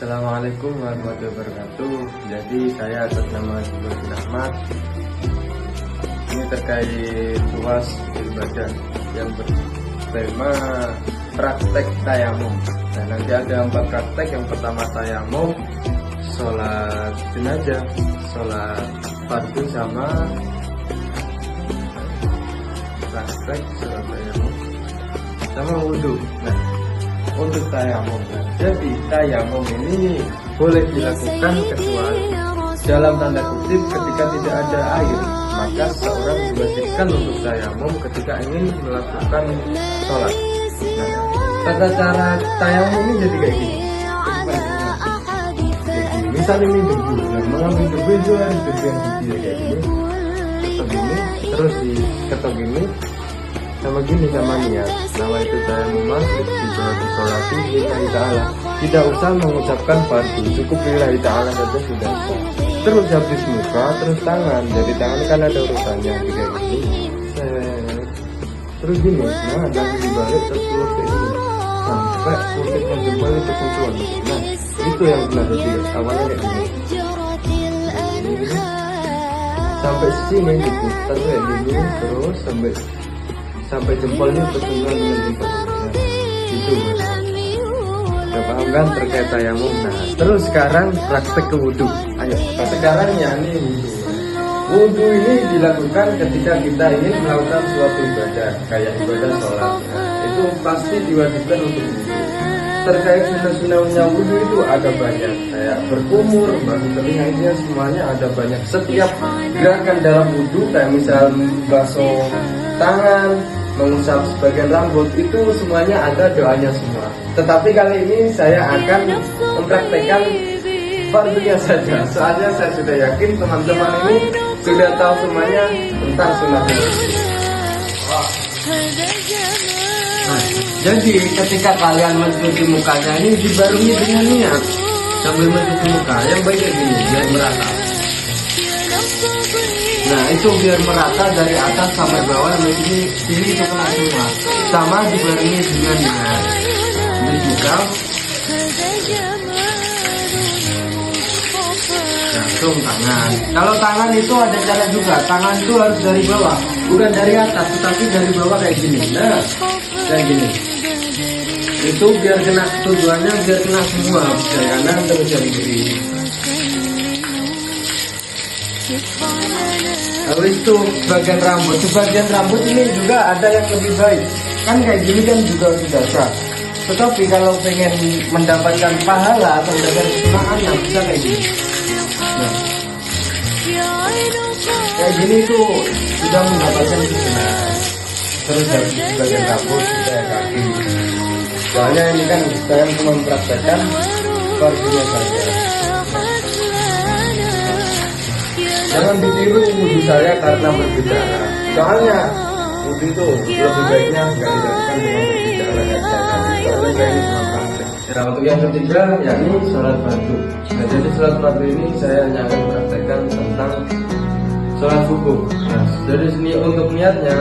Assalamualaikum warahmatullahi wabarakatuh. Jadi saya atas nama Ibrahim Ahmad. Ini terkait UAS ibadah yang bertema praktek tayamum. Nah, nanti ada 4 praktek. Yang pertama tayamum, sholat jenazah, sholat fardu, sama praktek sholat tayamum sama wudhu. Nah, untuk tayamum, jadi tayamum ini boleh dilakukan kecuali dalam tanda kutip ketika tidak ada air, maka seorang diwajibkan untuk tayamum ketika ingin melakukan sholat. Nah, tata cara tayamum ini jadi kayak gini. Misal ini debu, nah, mengambil debu itu harus debu yang kecil kayak gini, ketok gini, terus diketok gini, sama gini sama niat. Nama itu tayamum masjid di sholati lillahi ta'ala. Tidak usah mengucapkan fardu, cukup lillahi ta'ala saja sudah. Terus habis muka, terus tangan. Jadi tangan kan ada urutannya kayak gini. Terus gini, nah dan dibalik terus kayak gini sampai kulit menjempol itu sentuhan. Nah itu yang benar, jadi awalnya kayak gini sampai sini diputar kayak gini, terus sampai jempolnya bersentuhan dengan jempol. Nah, itu udah paham kan terkait tayamum. Nah terus sekarang praktek ke wudhu. Ayo sekarang ya ini wudhu ini dilakukan ketika kita ingin melakukan suatu ibadah kayak ibadah sholat. Nah, itu pasti diwajibkan untuk wudhu. Terkait sunnah-sunnahnya wudhu itu ada banyak, kayak berkumur, basuh telinga, ini semuanya ada banyak. Setiap gerakan dalam wudhu kayak misal basuh tangan, mengusap sebagian rambut, itu semuanya ada doanya semua. Tetapi kali ini saya akan mempraktekkan fardunya saja. Soalnya saya sudah yakin teman-teman ini sudah tahu semuanya tentang sunnah wudhu. Nah, jadi ketika kalian mencuci mukanya ini dibarengi dengan niat sambil mencuci muka yang baik kayak gini, biar merata. Nah itu biar merata dari atas sampai bawah, sini itu kena semua, sama dibarengi dengan niat. Dibuka. Langsung tangan. Kalau tangan itu ada cara juga. Tangan itu harus dari bawah, bukan dari atas, tetapi dari bawah kayak gini. Nah, kayak gini. Itu biar kena, tujuannya biar kena semua, dari kanan terus dari kiri. Lalu itu bagian rambut. Sebagian rambut ini juga ada yang lebih baik. Kan kayak gini kan juga sudah sah. Tetapi kalau pengen mendapatkan pahala atau mendapatkan kesenangan, yang bisa kayak gini. Nah, kayak gini tuh sudah mendapatkan kesenangan. Terus dari bagian rambut kayak kaki. Soalnya ini kan saya cuma mempraktekkan fardunya saja. Jangan ditiru wudhu saya karena berbicara. Soalnya wudhu itu lebih baiknya nggak dilakukan dengan berbicara dan saya. Soalnya saya ini cuma praktek. Nah untuk yang ketiga yakni sholat fardu. Nah jadi sholat fardu ini saya hanya akan mempraktekkan tentang sholat hukum. Nah dari sini untuk niatnya,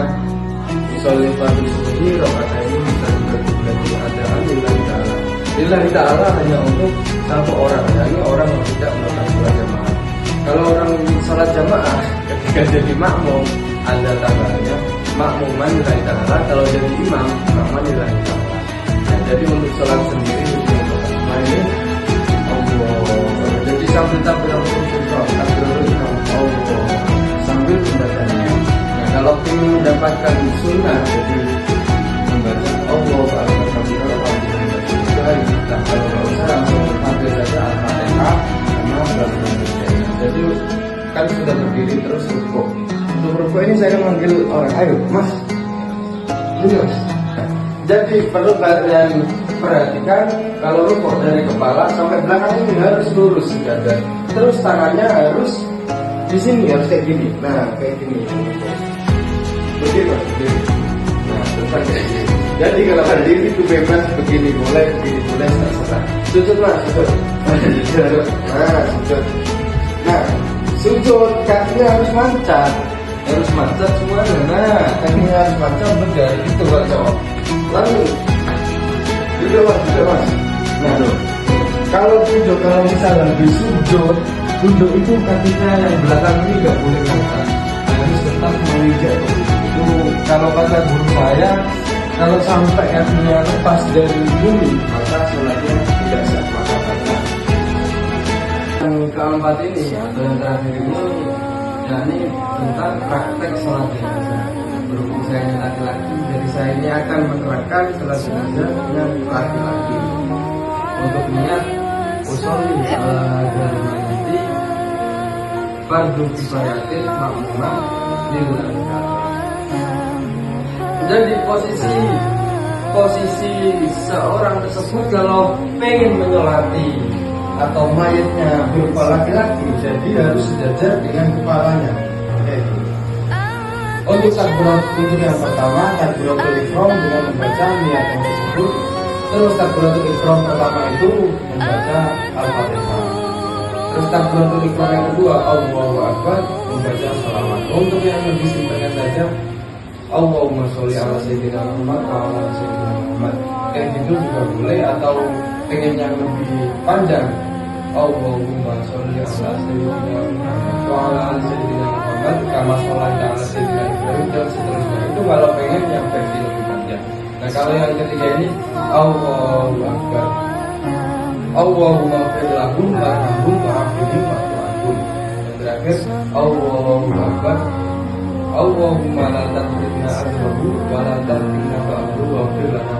sholat fardu sendiri rakaat ini bisa dibagi ada lillahi ta'ala. Lillahi ta'ala hanya untuk satu orang, yakni orang yang tidak melakukan sholat jamaah. Kalau orang sholat jamaah ketika jadi makmum ada tambahannya makmuman lillahi ta'ala. Kalau jadi imam makmuman lillahi ta'ala. Nah, jadi untuk sholat sendiri ini Allah. Jadi sambil Allah sambil membacanya. Nah kalau ingin mendapatkan sunnah, jadi membaca Allah kalau nggak usah langsung ambil saja Al-Fatihah sama Al-Fatihah. Jadi kan sudah berdiri terus rukuk. Untuk rukuk ini saya manggil orang, ayo mas, ini mas. Jadi perlu kalian perhatikan kalau rukuk dari kepala sampai belakang ini harus lurus dada. Terus tangannya harus di sini, harus kayak gini. Nah kayak gini. Begitu. Nah terus kayak gini. Jadi kalau berdiri itu bebas, begini boleh, terserah. Sujud mas, sujud. Nah sujud. Nah sujud kakinya harus mancat semuanya. Nah kakinya harus mancat benar itu buat cowok. Lalu duduk mas. Nah Kalau tunduk, kalau misalnya habis sujud, tunduk itu kakinya yang belakang ini nggak boleh ngangkat, harus tetap menginjak itu. Kalau kata guru saya, kalau sampai kakinya lepas dari bumi, maka sholatnya tidak sah, maka batal. Yang keempat ini atau yang terakhir ini, yakni tentang praktek sholat jenazah. Berhubung saya ini laki-laki, jadi saya ini akan menerapkan sholat jenazah dengan laki-laki. Untuk niat usolli ala jalmaiti fardu kifayatin makmumah lillahi. Jadi posisi seorang tersebut kalau pengen menyolati atau mayatnya berupa laki-laki, jadi harus sejajar dengan kepalanya. Untuk takbirat untuk yang pertama, takbiratul ihram dengan membaca niat yang tersebut. Terus takbiratul ihram pertama itu membaca Al-Fatihah. Terus takbiratul ihram yang kedua, Allahu Akbar, membaca sholawat. Untuk yang lebih singkatnya saja, Allahumma sholli ala sayyidina Muhammad wa ala sayyidina Muhammad. Kayak gitu juga boleh, atau pengen yang lebih panjang, Allahumma sholli ala sayyidina Muhammad wa ala sayyidina Muhammad kama sholli ala sayyidina Ibrahim, dan seterusnya. Itu kalau pengen yang versi lebih panjang. Nah, kalau yang ketiga ini, Allahu Akbar, Allahumma fir lahum warhamhum wa'afihim wa'fu anhum. Yang terakhir, Allahu Akbar, Allahumma la tahrimna ajrahu wa la tahrimna ba'dahu wa fir lana.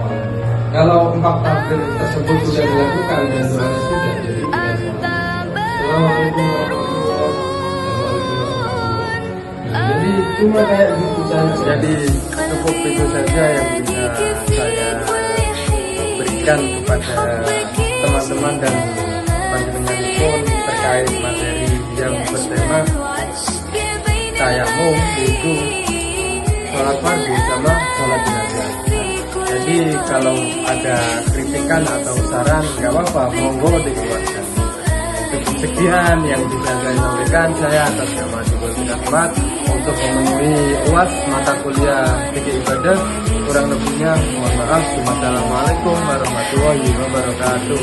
Kalau 4 takbir tersebut sudah dilakukan dan doanya sudah, jadi tidak salah. Assalamualaikum warahmatullahi wabarakatuh. Jadi cuma kayak gitu saja. Jadi cukup itu saja yang bisa saya berikan kepada teman-teman dan panjenengan pun terkait materi yang bertema tayamum, yaitu sholat fardu sama sholat jenazah. Jadi kalau ada kritikan atau saran, nggak apa-apa, monggo dikeluarkan. Sekian yang bisa saya sampaikan, saya atas nama Jibul bin Ahmad untuk memenuhi UAS mata kuliah fikih ibadah. Kurang lebihnya mohon maaf. Wassalamualaikum warahmatullahi wabarakatuh.